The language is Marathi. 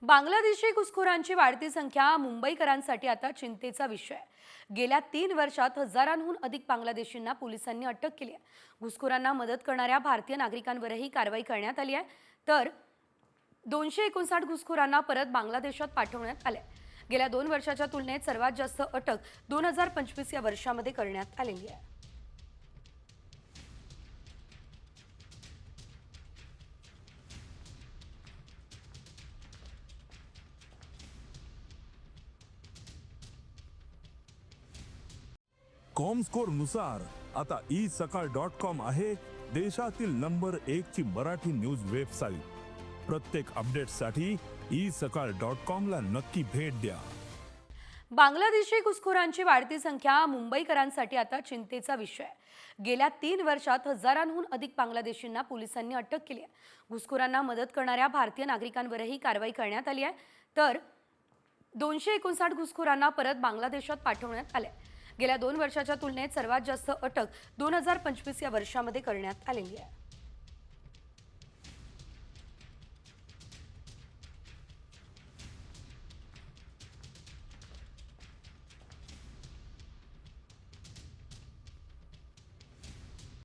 बांगलादेशी घुसखोरांची वाढती संख्या मुंबईकरांसाठी आता चिंतेचा विषय आहे। गेल्या 3 वर्षात हजारांहून अधिक बांगलादेशींना पोलिसांनी अटक केली आहे। घुसखोरांना मदत करणाऱ्या भारतीय नागरिकांवरही कारवाई करण्यात आली आहे, तर 259 घुसखोरांना परत बांगलादेशात पाठवण्यात आले। गेल्या 2 वर्षाच्या तुलनेत सर्वात जास्त अटक 2025 या वर्षामध्ये करण्यात आलेली आहे। कॉमस्कोर नुसार आता isakal.com आहे देशातील नंबर 1 ची मराठी न्यूज वेबसाईट। प्रत्येक अपडेटसाठी isakal.com ला नक्की भेट द्या। बांगलादेशी घुसखोरांची वाढती संख्या मुंबईकरांसाठी आता चिंतेचा विषय आहे। गेल्या 3 वर्षात हजारांहून अधिक बांगलादेशींना पोलिसांनी अटक केली आहे। घुसखोरांना मदत करणाऱ्या भारतीय नागरिकांवरही कारवाई करण्यात आली आहे, तर 259 घुसखोरांना परत बांगलादेशात पाठवण्यात आले। गेल्या 2 वर्षाच्या तुलनेत सर्वात जास्त अटक 2025 या वर्षामध्ये करण्यात आलेली आहे।